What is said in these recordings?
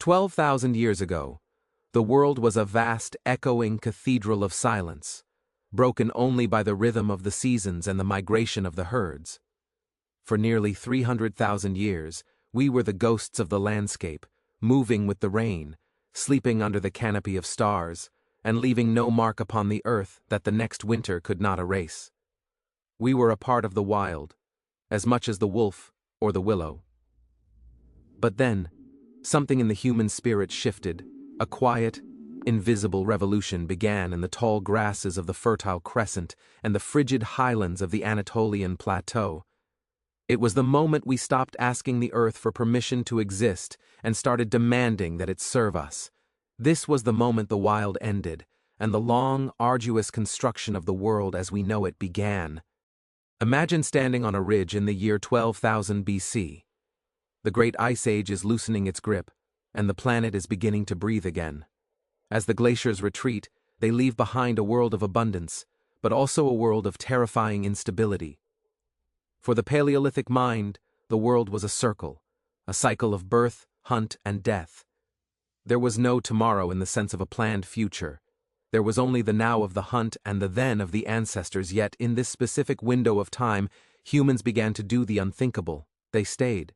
12,000 years ago, the world was a vast, echoing cathedral of silence, broken only by the rhythm of the seasons and the migration of the herds. For nearly 300,000 years, we were the ghosts of the landscape, moving with the rain, sleeping under the canopy of stars, and leaving no mark upon the earth that the next winter could not erase. We were a part of the wild, as much as the wolf or the willow. But then, something in the human spirit shifted. A quiet, invisible revolution began in the tall grasses of the Fertile Crescent and the frigid highlands of the Anatolian Plateau. It was the moment we stopped asking the earth for permission to exist and started demanding that it serve us. This was the moment the wild ended, and the long, arduous construction of the world as we know it began. Imagine standing on a ridge in the year 12,000 BC. The Great Ice Age is loosening its grip, and the planet is beginning to breathe again. As the glaciers retreat, they leave behind a world of abundance, but also a world of terrifying instability. For the Paleolithic mind, the world was a cycle of birth, hunt, and death. There was no tomorrow in the sense of a planned future. There was only the now of the hunt and the then of the ancestors, yet in this specific window of time, humans began to do the unthinkable. They stayed.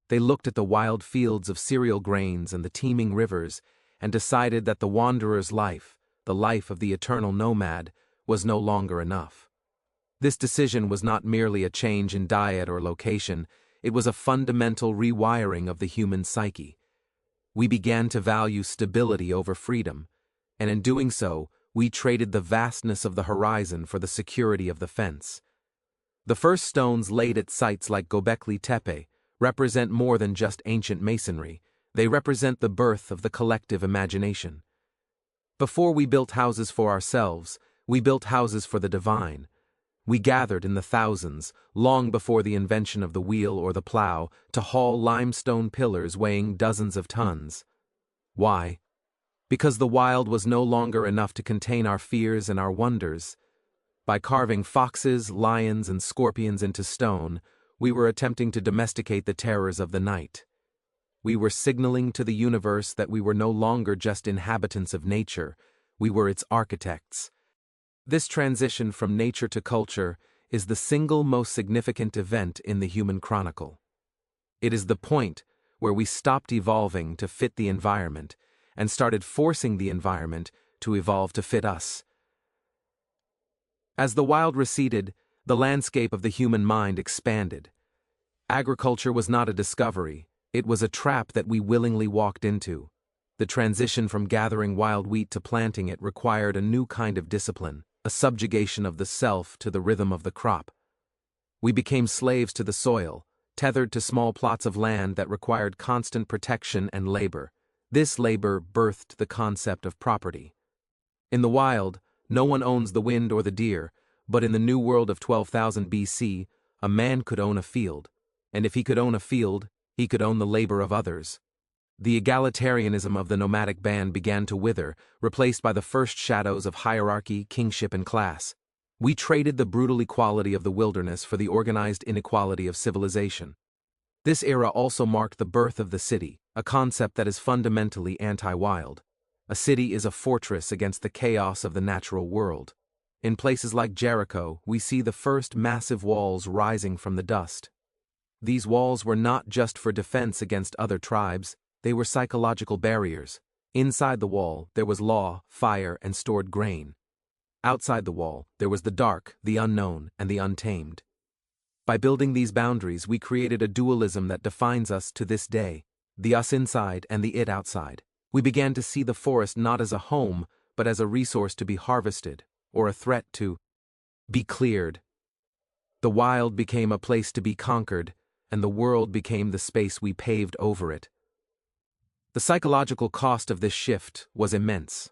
They looked at the wild fields of cereal grains and the teeming rivers, and decided that the wanderer's life, the life of the eternal nomad, was no longer enough. This decision was not merely a change in diet or location, it was a fundamental rewiring of the human psyche. We began to value stability over freedom, and in doing so, we traded the vastness of the horizon for the security of the fence. The first stones laid at sites like Göbekli Tepe represent more than just ancient masonry, they represent the birth of the collective imagination. Before we built houses for ourselves, we built houses for the divine. We gathered in the thousands, long before the invention of the wheel or the plow, to haul limestone pillars weighing dozens of tons. Why? Because the wild was no longer enough to contain our fears and our wonders. By carving foxes, lions, and scorpions into stone, we were attempting to domesticate the terrors of the night. We were signaling to the universe that we were no longer just inhabitants of nature, we were its architects. This transition from nature to culture is the single most significant event in the human chronicle. It is the point where we stopped evolving to fit the environment and started forcing the environment to evolve to fit us. As the wild receded, the landscape of the human mind expanded. Agriculture was not a discovery, it was a trap that we willingly walked into. The transition from gathering wild wheat to planting it required a new kind of discipline, a subjugation of the self to the rhythm of the crop. We became slaves to the soil, tethered to small plots of land that required constant protection and labor. This labor birthed the concept of property. In the wild, no one owns the wind or the deer, but in the new world of 12,000 BC, a man could own a field, and if he could own a field, he could own the labor of others. The egalitarianism of the nomadic band began to wither, replaced by the first shadows of hierarchy, kingship, and class. We traded the brutal equality of the wilderness for the organized inequality of civilization. This era also marked the birth of the city, a concept that is fundamentally anti-wild. A city is a fortress against the chaos of the natural world. In places like Jericho, we see the first massive walls rising from the dust. These walls were not just for defense against other tribes, they were psychological barriers. Inside the wall, there was law, fire, and stored grain. Outside the wall, there was the dark, the unknown, and the untamed. By building these boundaries, we created a dualism that defines us to this day, the us inside and the it outside. We began to see the forest not as a home, but as a resource to be harvested, or a threat to be cleared. The wild became a place to be conquered, and the world became the space we paved over it. The psychological cost of this shift was immense.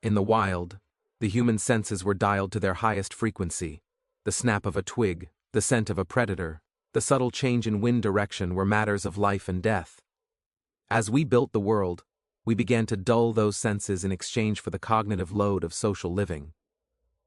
In the wild, the human senses were dialed to their highest frequency. The snap of a twig, the scent of a predator, the subtle change in wind direction were matters of life and death. As we built the world, we began to dull those senses in exchange for the cognitive load of social living.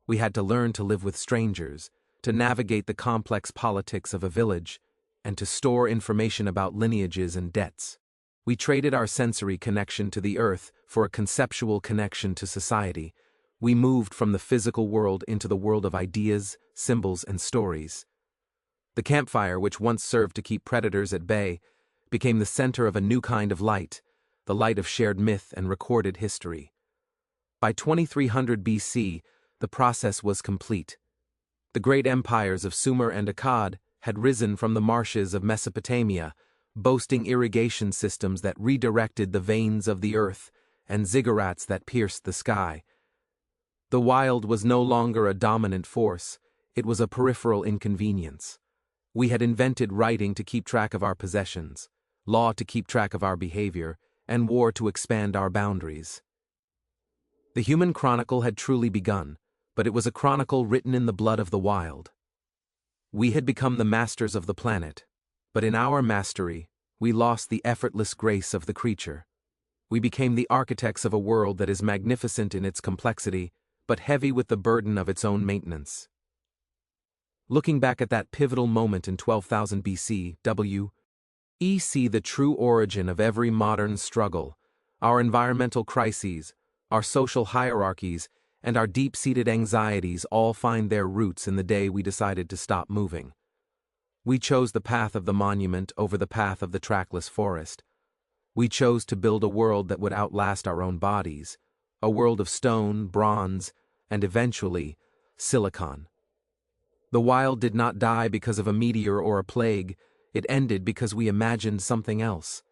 We had to learn to live with strangers, to navigate the complex politics of a village, and to store information about lineages and debts. We traded our sensory connection to the earth for a conceptual connection to society. We moved from the physical world into the world of ideas, symbols, and stories. The campfire, which once served to keep predators at bay, became the center of a new kind of light, the light of shared myth and recorded history. By 2300 BC, the process was complete. The great empires of Sumer and Akkad had risen from the marshes of Mesopotamia, boasting irrigation systems that redirected the veins of the earth and ziggurats that pierced the sky. The wild was no longer a dominant force, it was a peripheral inconvenience. We had invented writing to keep track of our possessions, law to keep track of our behavior, and war to expand our boundaries. The human chronicle had truly begun, but it was a chronicle written in the blood of the wild. We had become the masters of the planet, but in our mastery, we lost the effortless grace of the creature. We became the architects of a world that is magnificent in its complexity, but heavy with the burden of its own maintenance. Looking back at that pivotal moment in 12,000 BC, we see the true origin of every modern struggle, our environmental crises, our social hierarchies, and our deep-seated anxieties all find their roots in the day we decided to stop moving. We chose the path of the monument over the path of the trackless forest. We chose to build a world that would outlast our own bodies, a world of stone, bronze, and eventually, silicon. The wild did not die because of a meteor or a plague, it ended because we imagined something else.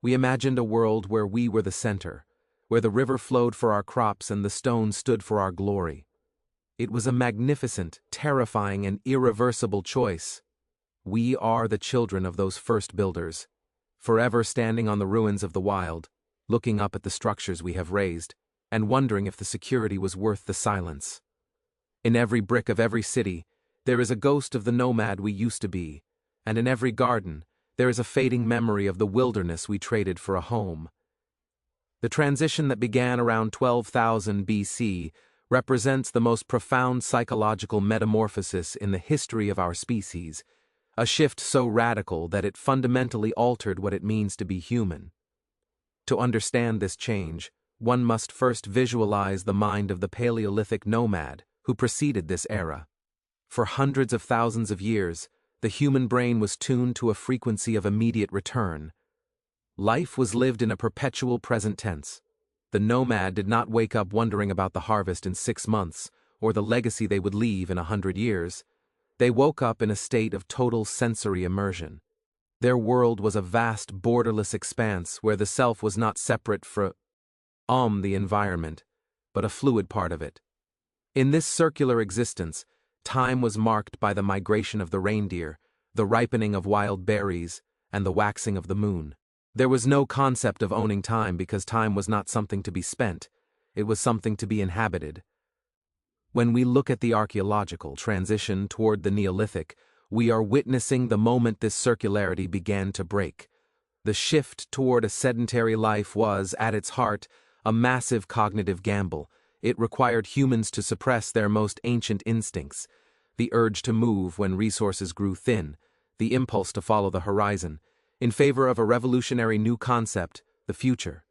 We imagined a world where we were the center, where the river flowed for our crops and the stone stood for our glory. It was a magnificent, terrifying, and irreversible choice. We are the children of those first builders, forever standing on the ruins of the wild, looking up at the structures we have raised, and wondering if the security was worth the silence. In every brick of every city, there is a ghost of the nomad we used to be, and in every garden, there is a fading memory of the wilderness we traded for a home. The transition that began around 12,000 BC represents the most profound psychological metamorphosis in the history of our species, a shift so radical that it fundamentally altered what it means to be human. To understand this change, one must first visualize the mind of the Paleolithic nomad who preceded this era. For hundreds of thousands of years, the human brain was tuned to a frequency of immediate return. Life was lived in a perpetual present tense. The nomad did not wake up wondering about the harvest in 6 months or the legacy they would leave in 100 years. They woke up in a state of total sensory immersion. Their world was a vast, borderless expanse where the self was not separate from the environment, but a fluid part of it. In this circular existence, time was marked by the migration of the reindeer, the ripening of wild berries, and the waxing of the moon. There was no concept of owning time because time was not something to be spent, it was something to be inhabited. When we look at the archaeological transition toward the Neolithic, we are witnessing the moment this circularity began to break. The shift toward a sedentary life was, at its heart, a massive cognitive gamble. It required humans to suppress their most ancient instincts, the urge to move when resources grew thin, the impulse to follow the horizon, in favor of a revolutionary new concept, the future.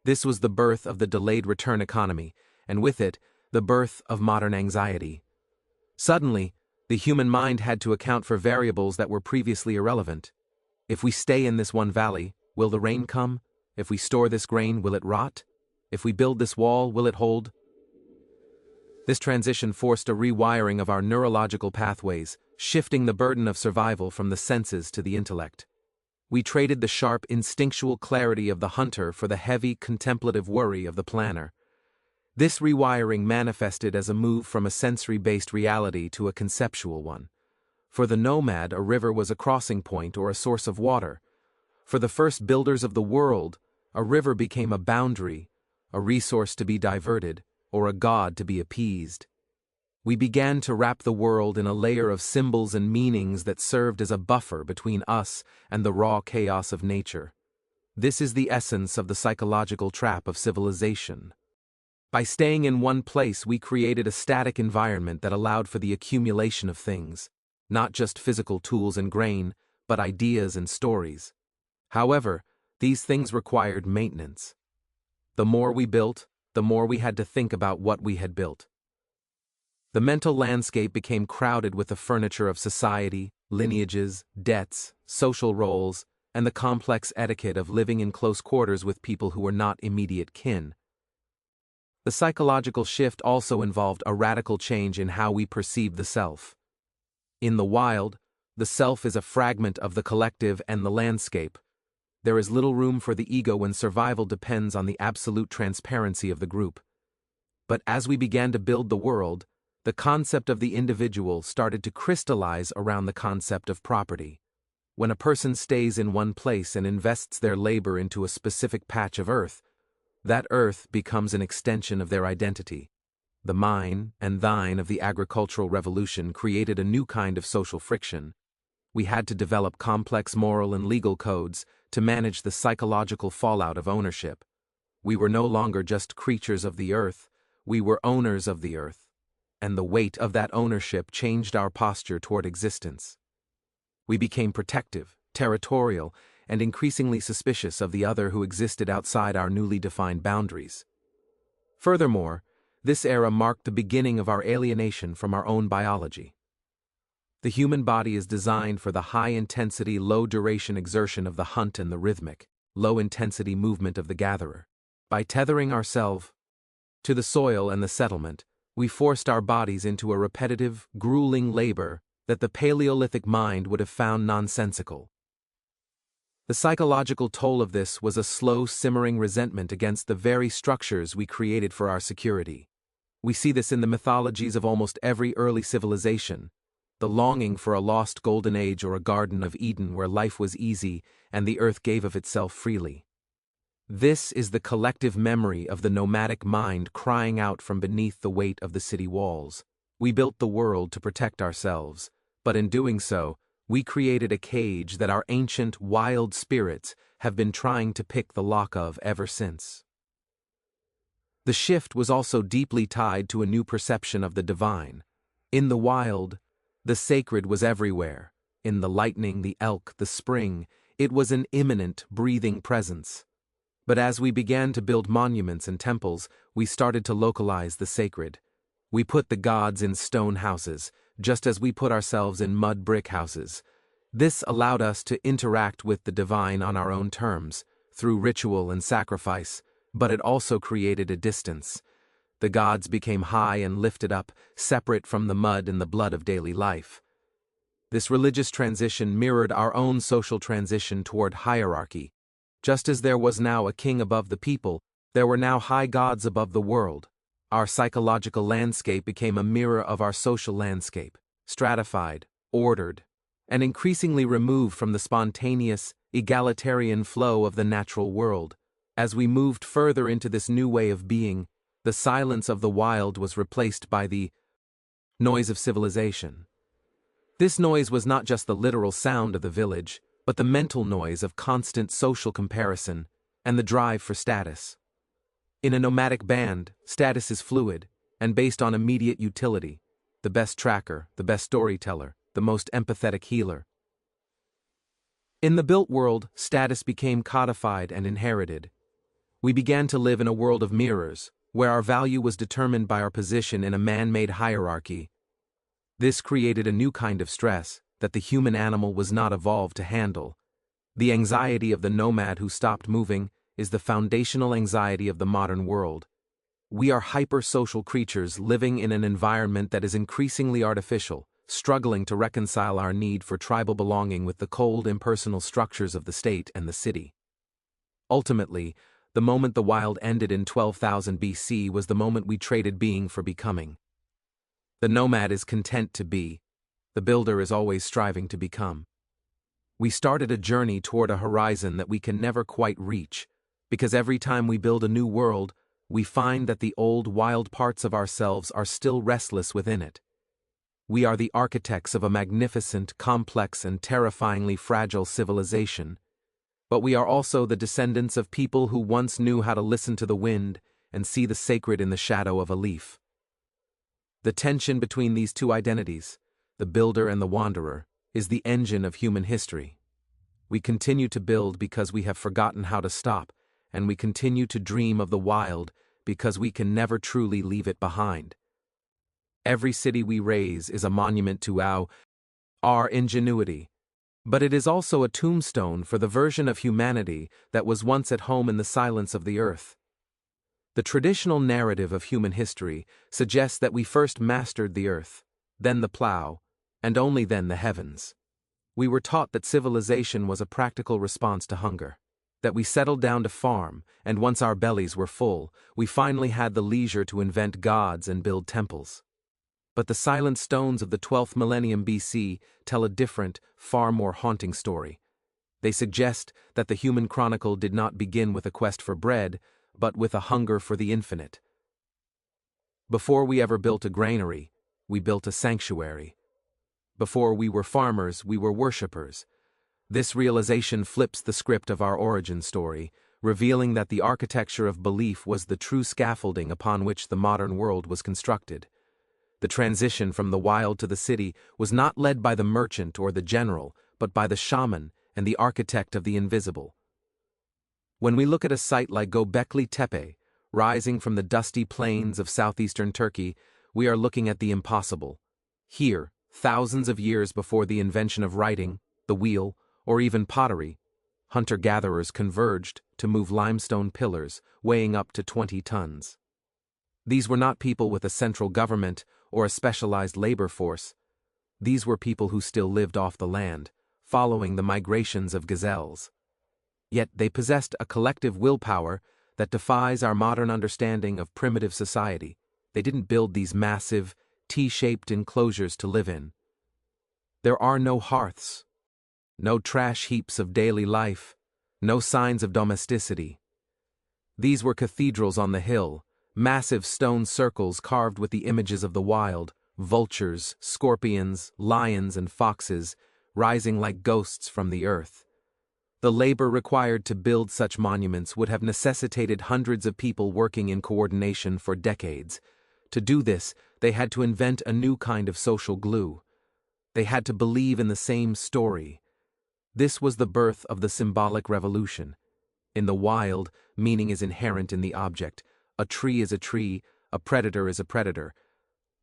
This was the birth of the delayed return economy, and with it, the birth of modern anxiety. Suddenly, the human mind had to account for variables that were previously irrelevant. If we stay in this one valley, will the rain come? If we store this grain, will it rot? If we build this wall, will it hold? This transition forced a rewiring of our neurological pathways, shifting the burden of survival from the senses to the intellect. We traded the sharp, instinctual clarity of the hunter for the heavy, contemplative worry of the planner. This rewiring manifested as a move from a sensory-based reality to a conceptual one. For the nomad, a river was a crossing point or a source of water. For the first builders of the world, a river became a boundary, a resource to be diverted, or a god to be appeased. We began to wrap the world in a layer of symbols and meanings that served as a buffer between us and the raw chaos of nature. This is the essence of the psychological trap of civilization. By staying in one place, we created a static environment that allowed for the accumulation of things, not just physical tools and grain, but ideas and stories. However, These things required maintenance. The more we built, the more we had to think about what we had built. The mental landscape became crowded with the furniture of society, lineages, debts, social roles, and the complex etiquette of living in close quarters with people who were not immediate kin. The psychological shift also involved a radical change in how we perceive the self. In the wild, the self is a fragment of the collective and the landscape. There is little room for the ego when survival depends on the absolute transparency of the group. But as we began to build the world, the concept of the individual started to crystallize around the concept of property. When a person stays in one place and invests their labor into a specific patch of earth, that earth becomes an extension of their identity. The mine and thine of the agricultural revolution created a new kind of social friction. We had to develop complex moral and legal codes to manage the psychological fallout of ownership. We were no longer just creatures of the earth, we were owners of the earth, and the weight of that ownership changed our posture toward existence. We became protective, territorial, and increasingly suspicious of the other who existed outside our newly defined boundaries. Furthermore, this era marked the beginning of our alienation from our own biology. The human body is designed for the high-intensity, low-duration exertion of the hunt and the rhythmic, low-intensity movement of the gatherer. By tethering ourselves to the soil and the settlement, we forced our bodies into a repetitive, grueling labor that the Paleolithic mind would have found nonsensical. The psychological toll of this was a slow, simmering resentment against the very structures we created for our security. We see this in the mythologies of almost every early civilization. The longing for a lost golden age or a Garden of Eden where life was easy and the earth gave of itself freely. This is the collective memory of the nomadic mind crying out from beneath the weight of the city walls. We built the world to protect ourselves, but in doing so, we created a cage that our ancient, wild spirits have been trying to pick the lock of ever since. The shift was also deeply tied to a new perception of the divine. In the wild, the sacred was everywhere. In the lightning, the elk, the spring, it was an immanent, breathing presence. But as we began to build monuments and temples, we started to localize the sacred. We put the gods in stone houses, just as we put ourselves in mud brick houses. This allowed us to interact with the divine on our own terms, through ritual and sacrifice, but it also created a distance. The gods became high and lifted up, separate from the mud and the blood of daily life. This religious transition mirrored our own social transition toward hierarchy. Just as there was now a king above the people, there were now high gods above the world. Our psychological landscape became a mirror of our social landscape, stratified, ordered, and increasingly removed from the spontaneous, egalitarian flow of the natural world. As we moved further into this new way of being, the silence of the wild was replaced by the noise of civilization. This noise was not just the literal sound of the village, but the mental noise of constant social comparison and the drive for status. In a nomadic band, status is fluid and based on immediate utility, the best tracker, the best storyteller, the most empathetic healer. In the built world, status became codified and inherited. We began to live in a world of mirrors, where our value was determined by our position in a man-made hierarchy. This created a new kind of stress that the human animal was not evolved to handle. The anxiety of the nomad who stopped moving is the foundational anxiety of the modern world. We are hyper-social creatures living in an environment that is increasingly artificial, struggling to reconcile our need for tribal belonging with the cold, impersonal structures of the state and the city. Ultimately, the moment the wild ended in 12,000 BC was the moment we traded being for becoming. The nomad is content to be. The builder is always striving to become. We started a journey toward a horizon that we can never quite reach, because every time we build a new world, we find that the old wild parts of ourselves are still restless within it. We are the architects of a magnificent, complex, and terrifyingly fragile civilization, but we are also the descendants of people who once knew how to listen to the wind and see the sacred in the shadow of a leaf. The tension between these two identities, the builder and the wanderer, is the engine of human history. We continue to build because we have forgotten how to stop, and we continue to dream of the wild because we can never truly leave it behind. Every city we raise is a monument to our ingenuity, but it is also a tombstone for the version of humanity that was once at home in the silence of the earth. The traditional narrative of human history suggests that we first mastered the earth, then the plow, and only then the heavens. We were taught that civilization was a practical response to hunger, that we settled down to farm, and once our bellies were full, we finally had the leisure to invent gods and build temples. But the silent stones of the 12th millennium BC tell a different, far more haunting story. They suggest that the human chronicle did not begin with a quest for bread, but with a hunger for the infinite. Before we ever built a granary, we built a sanctuary. Before we were farmers, we were worshippers. This realization flips the script of our origin story, revealing that the architecture of belief was the true scaffolding upon which the modern world was constructed. The transition from the wild to the city was not led by the merchant or the general, but by the shaman and the architect of the invisible. When we look at a site like Göbekli Tepe, rising from the dusty plains of southeastern Turkey, we are looking at the impossible. Here, thousands of years before the invention of writing, the wheel, or even pottery, hunter-gatherers converged to move limestone pillars weighing up to 20 tons. These were not people with a central government or a specialized labor force. These were people who still lived off the land, following the migrations of gazelles. Yet they possessed a collective willpower that defies our modern understanding of primitive society. They didn't build these massive, T-shaped enclosures to live in. There are no hearths, no trash heaps of daily life, no signs of domesticity. These were cathedrals on the hill, massive stone circles carved with the images of the wild, vultures, scorpions, lions, and foxes, rising like ghosts from the earth. The labor required to build such monuments would have necessitated hundreds of people working in coordination for decades. To do this, they had to invent a new kind of social glue. They had to believe in the same story. This was the birth of the symbolic revolution. In the wild, meaning is inherent in the object. A tree is a tree, a predator is a predator.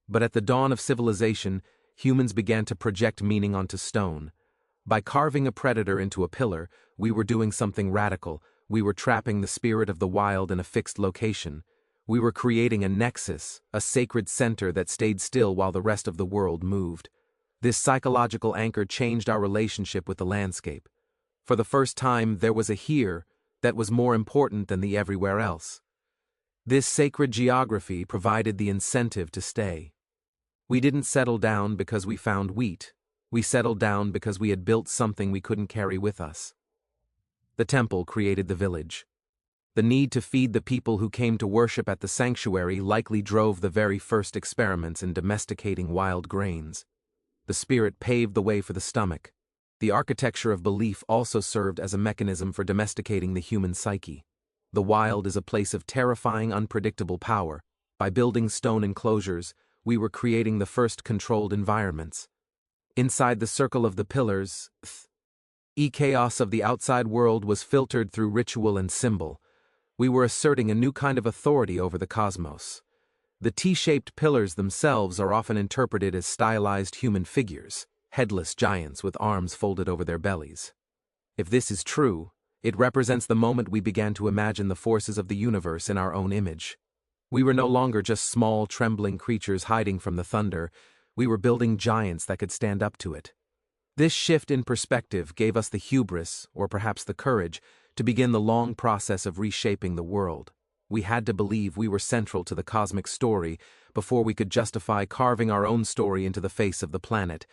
But at the dawn of civilization, humans began to project meaning onto stone. By carving a predator into a pillar, we were doing something radical. We were trapping the spirit of the wild in a fixed location. We were creating a nexus, a sacred center that stayed still while the rest of the world moved. This psychological anchor changed our relationship with the landscape. For the first time, there was a here that was more important than the everywhere else. This sacred geography provided the incentive to stay. We didn't settle down because we found wheat. We settled down because we had built something we couldn't carry with us. The temple created the village. The need to feed the people who came to worship at the sanctuary likely drove the very first experiments in domesticating wild grains. The spirit paved the way for the stomach. The architecture of belief also served as a mechanism for domesticating the human psyche. The wild is a place of terrifying, unpredictable power. By building stone enclosures, we were creating the first controlled environments. Inside the circle of the pillars, the chaos of the outside world was filtered through ritual and symbol. We were asserting a new kind of authority over the cosmos. The T-shaped pillars themselves are often interpreted as stylized human figures, headless giants with arms folded over their bellies. If this is true, it represents the moment we began to imagine the forces of the universe in our own image. We were no longer just small, trembling creatures hiding from the thunder. We were building giants that could stand up to it. This shift in perspective gave us the hubris, or perhaps the courage, to begin the long process of reshaping the world. We had to believe we were central to the cosmic story before we could justify carving our own story into the face of the planet.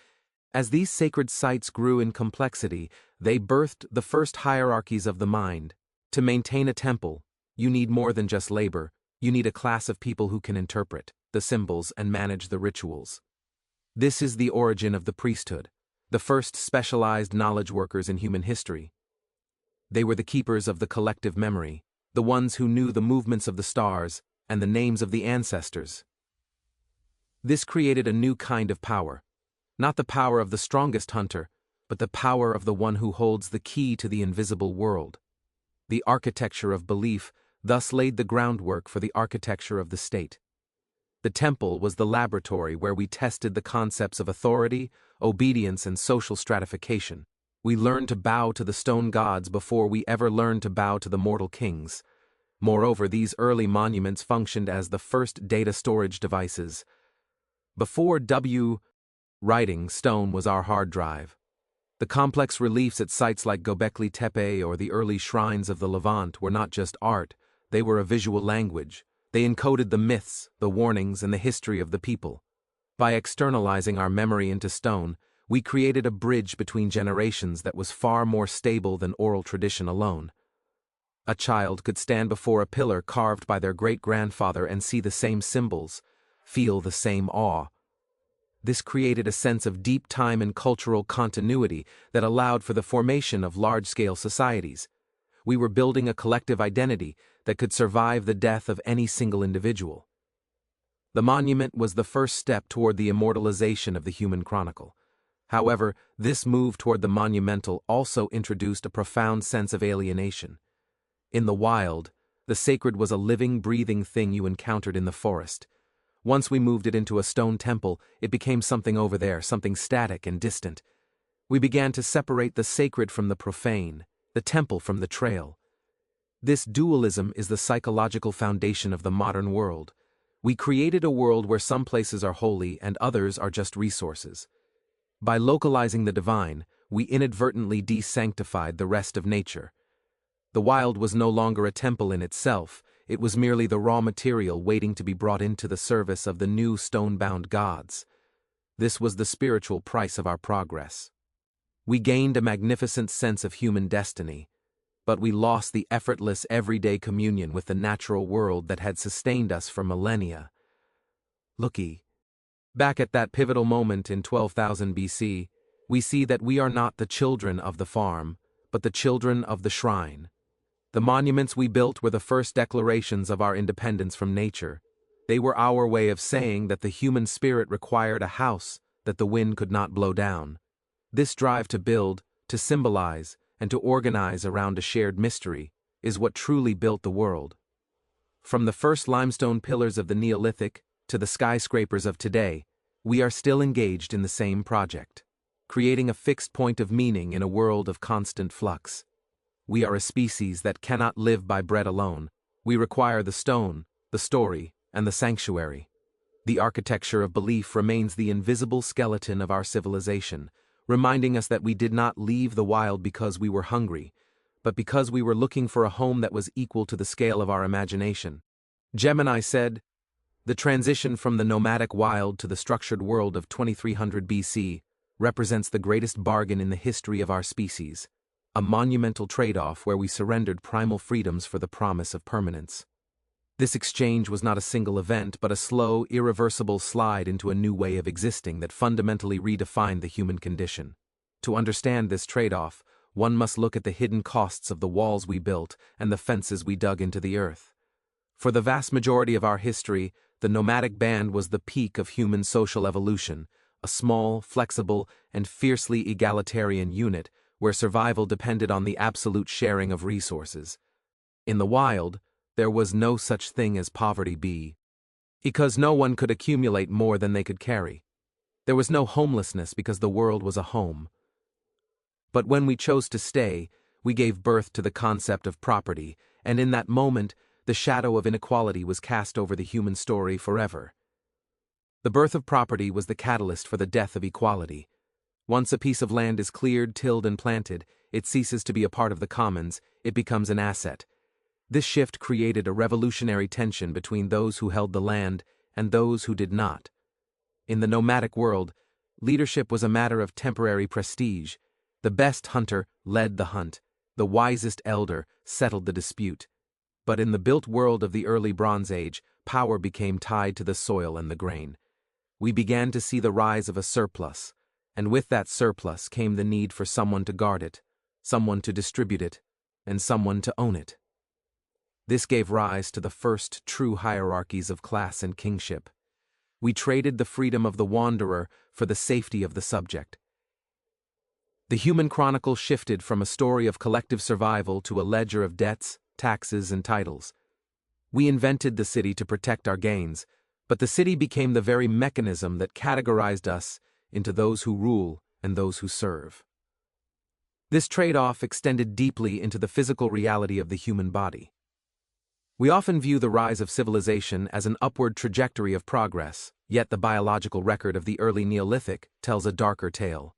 As these sacred sites grew in complexity, they birthed the first hierarchies of the mind. To maintain a temple, you need more than just labor. You need a class of people who can interpret the symbols and manage the rituals. This is the origin of the priesthood, the first specialized knowledge workers in human history. They were the keepers of the collective memory, the ones who knew the movements of the stars and the names of the ancestors. This created a new kind of power, not the power of the strongest hunter, but the power of the one who holds the key to the invisible world. The architecture of belief thus laid the groundwork for the architecture of the state. The temple was the laboratory where we tested the concepts of authority, obedience, and social stratification. We learned to bow to the stone gods before we ever learned to bow to the mortal kings. Moreover, these early monuments functioned as the first data storage devices. Before writing, stone was our hard drive. The complex reliefs at sites like Göbekli Tepe or the early shrines of the Levant were not just art, they were a visual language. They encoded the myths, the warnings, and the history of the people. By externalizing our memory into stone, we created a bridge between generations that was far more stable than oral tradition alone. A child could stand before a pillar carved by their great-grandfather and see the same symbols, feel the same awe. This created a sense of deep time and cultural continuity that allowed for the formation of large-scale societies. We were building a collective identity that could survive the death of any single individual. The monument was the first step toward the immortalization of the human chronicle. However, this move toward the monumental also introduced a profound sense of alienation. In the wild, the sacred was a living, breathing thing you encountered in the forest. Once we moved it into a stone temple, it became something over there, something static and distant. We began to separate the sacred from the profane, the temple from the trail. This dualism is the psychological foundation of the modern world. We created a world where some places are holy and others are just resources. By localizing the divine, we inadvertently desanctified the rest of nature. The wild was no longer a temple in itself, it was merely the raw material waiting to be brought into the service of the new stone-bound gods. This was the spiritual price of our progress. We gained a magnificent sense of human destiny, but we lost the effortless everyday communion with the natural world that had sustained us for millennia. Looky back at that pivotal moment in 12,000 BC, we see that we are not the children of the farm, but the children of the shrine. The monuments we built were the first declarations of our independence from nature. They were our way of saying that the human spirit required a house that the wind could not blow down. This drive to build, to symbolize, and to organize around a shared mystery is what truly built the world. From the first limestone pillars of the Neolithic to the skyscrapers of today, we are still engaged in the same project, creating a fixed point of meaning in a world of constant flux. We are a species that cannot live by bread alone. We require the stone, the story, and the sanctuary. The architecture of belief remains the invisible skeleton of our civilization, reminding us that we did not leave the wild because we were hungry, but because we were looking for a home that was equal to the scale of our imagination. Gemini said, "The transition from the nomadic wild to the structured world of 2300 BC represents the greatest bargain in the history of our species. A monumental trade-off where we surrendered primal freedoms for the promise of permanence." This exchange was not a single event, but a slow, irreversible slide into a new way of existing that fundamentally redefined the human condition. To understand this trade-off, one must look at the hidden costs of the walls we built and the fences we dug into the earth. For the vast majority of our history, the nomadic band was the peak of human social evolution, a small, flexible, and fiercely egalitarian unit where survival depended on the absolute sharing of resources. In the wild, there was no such thing as poverty, because no one could accumulate more than they could carry. There was no homelessness because the world was a home. But when we chose to stay, we gave birth to the concept of property, and in that moment, the shadow of inequality was cast over the human story forever. The birth of property was the catalyst for the death of equality. Once a piece of land is cleared, tilled, and planted, it ceases to be a part of the commons, it becomes an asset. This shift created a revolutionary tension between those who held the land and those who did not. In the nomadic world, leadership was a matter of temporary prestige. The best hunter led the hunt, the wisest elder settled the dispute. But in the built world of the early Bronze Age, power became tied to the soil and the grain. We began to see the rise of a surplus, and with that surplus came the need for someone to guard it, someone to distribute it, and someone to own it. This gave rise to the first true hierarchies of class and kingship. We traded the freedom of the wanderer for the safety of the subject. The human chronicle shifted from a story of collective survival to a ledger of debts, taxes, and titles. We invented the city to protect our gains, but the city became the very mechanism that categorized us into those who rule and those who serve. This trade-off extended deeply into the physical reality of the human body. We often view the rise of civilization as an upward trajectory of progress, yet the biological record of the early Neolithic tells a darker tale.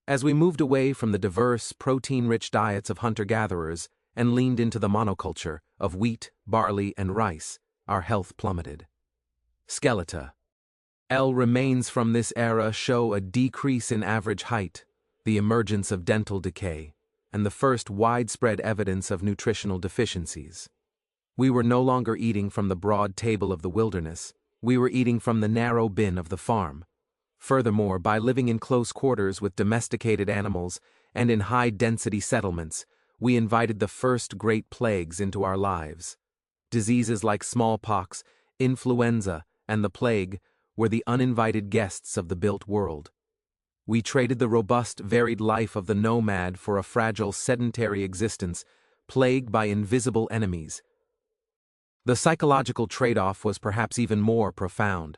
As we moved away from the diverse, protein-rich diets of hunter-gatherers and leaned into the monoculture of wheat, barley, and rice, our health plummeted. Skeletal remains from this era show a decrease in average height, the emergence of dental decay, and the first widespread evidence of nutritional deficiencies. We were no longer eating from the broad table of the wilderness, we were eating from the narrow bin of the farm. Furthermore, by living in close quarters with domesticated animals and in high-density settlements, we invited the first great plagues into our lives. Diseases like smallpox, influenza, and the plague were the uninvited guests of the built world. We traded the robust, varied life of the nomad for a fragile, sedentary existence, plagued by invisible enemies. The psychological trade-off was perhaps even more profound.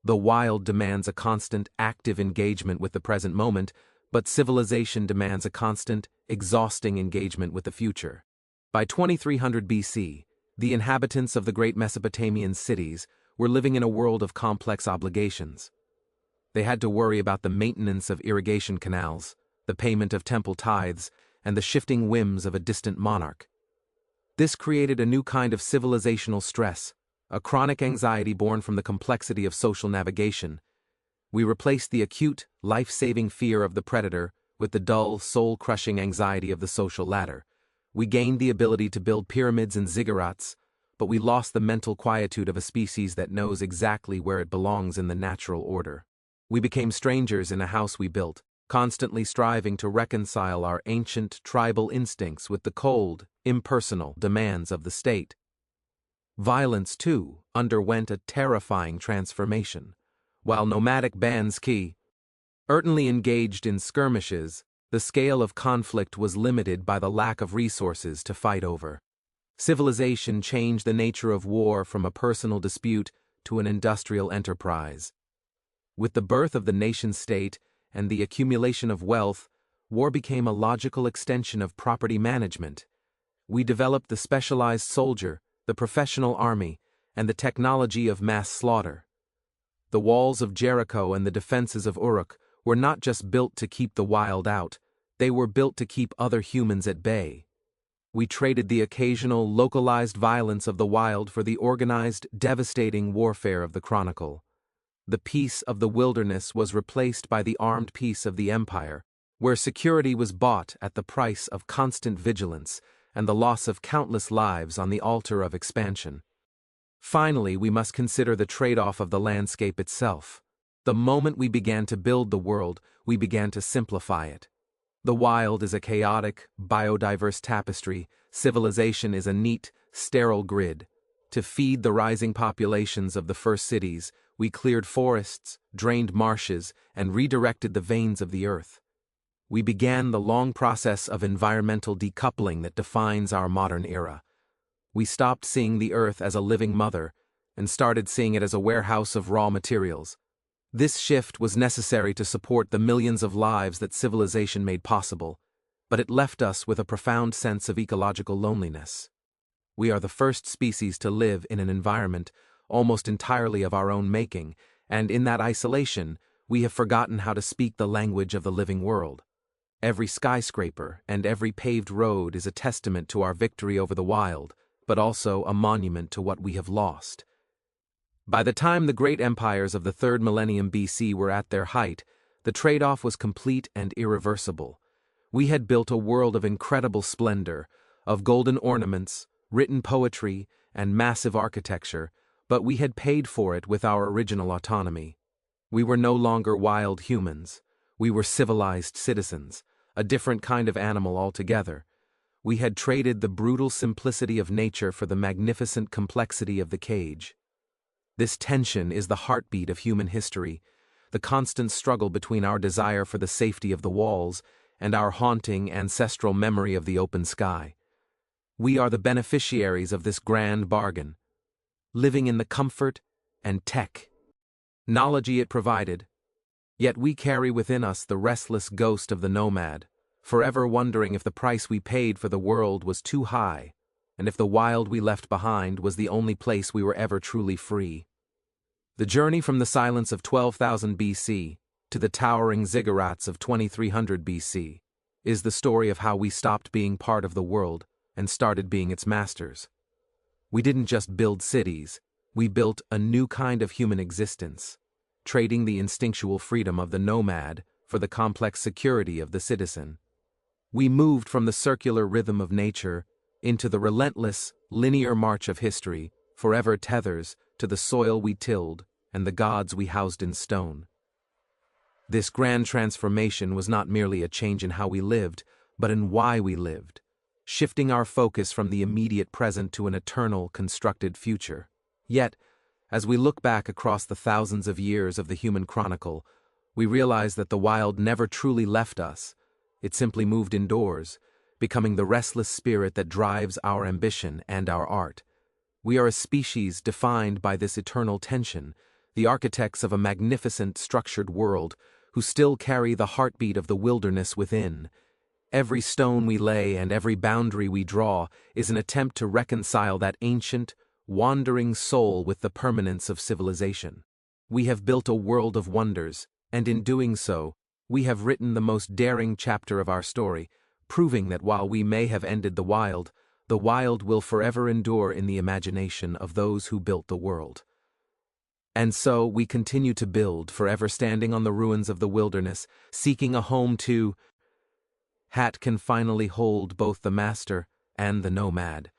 The wild demands a constant, active engagement with the present moment, but civilization demands a constant, exhausting engagement with the future. By 2300 BC, the inhabitants of the great Mesopotamian cities were living in a world of complex obligations. They had to worry about the maintenance of irrigation canals, the payment of temple tithes, and the shifting whims of a distant monarch. This created a new kind of civilizational stress, a chronic anxiety born from the complexity of social navigation. We replaced the acute, life-saving fear of the predator with the dull, soul-crushing anxiety of the social ladder. We gained the ability to build pyramids and ziggurats, but we lost the mental quietude of a species that knows exactly where it belongs in the natural order. We became strangers in a house we built, constantly striving to reconcile our ancient tribal instincts with the cold, impersonal demands of the state. Violence, too, underwent a terrifying transformation. While nomadic bands certainly engaged in skirmishes, the scale of conflict was limited by the lack of resources to fight over. Civilization changed the nature of war from a personal dispute to an industrial enterprise. With the birth of the nation-state and the accumulation of wealth, war became a logical extension of property management. We developed the specialized soldier, the professional army, and the technology of mass slaughter. The walls of Jericho and the defenses of Uruk were not just built to keep the wild out, they were built to keep other humans at bay. We traded the occasional, localized violence of the wild for the organized, devastating warfare of the chronicle. The peace of the wilderness was replaced by the armed peace of the empire, where security was bought at the price of constant vigilance and the loss of countless lives on the altar of expansion. Finally, we must consider the trade-off of the landscape itself. The moment we began to build the world, we began to simplify it. The wild is a chaotic, biodiverse tapestry, civilization is a neat, sterile grid. To feed the rising populations of the first cities, we cleared forests, drained marshes, and redirected the veins of the earth. We began the long process of environmental decoupling that defines our modern era. We stopped seeing the earth as a living mother and started seeing it as a warehouse of raw materials. This shift was necessary to support the millions of lives that civilization made possible, but it left us with a profound sense of ecological loneliness. We are the first species to live in an environment almost entirely of our own making, and in that isolation, we have forgotten how to speak the language of the living world. Every skyscraper and every paved road is a testament to our victory over the wild, but also a monument to what we have lost. By the time the great empires of the 3rd millennium BC were at their height, the trade-off was complete and irreversible. We had built a world of incredible splendor, of golden ornaments, written poetry, and massive architecture, but we had paid for it with our original autonomy. We were no longer wild humans. We were civilized citizens, a different kind of animal altogether. We had traded the brutal simplicity of nature for the magnificent complexity of the cage. This tension is the heartbeat of human history, the constant struggle between our desire for the safety of the walls and our haunting ancestral memory of the open sky. We are the beneficiaries of this grand bargain, living in the comfort and technology it provided. Yet we carry within us the restless ghost of the nomad, forever wondering if the price we paid for the world was too high, and if the wild we left behind was the only place we were ever truly free. The journey from the silence of 12,000 BC to the towering ziggurats of 2300 BC is the story of how we stopped being part of the world and started being its masters. We didn't just build cities, we built a new kind of human existence, trading the instinctual freedom of the nomad for the complex security of the citizen. We moved from the circular rhythm of nature into the relentless, linear march of history, forever tethers to the soil we tilled and the gods we housed in stone. This grand transformation was not merely a change in how we lived, but in why we lived, shifting our focus from the immediate present to an eternal, constructed future. Yet, as we look back across the thousands of years of the human chronicle, we realize that the wild never truly left us. It simply moved indoors, becoming the restless spirit that drives our ambition and our art. We are a species defined by this eternal tension, the architects of a magnificent, structured world who still carry the heartbeat of the wilderness within. Every stone we lay and every boundary we draw is an attempt to reconcile that ancient, wandering soul with the permanence of civilization. We have built a world of wonders, and in doing so, we have written the most daring chapter of our story, proving that while we may have ended the wild will forever endure in the imagination of those who built the world. And so we continue to build, forever standing on the ruins of the wilderness, seeking a home to can finally hold both the master and the nomad.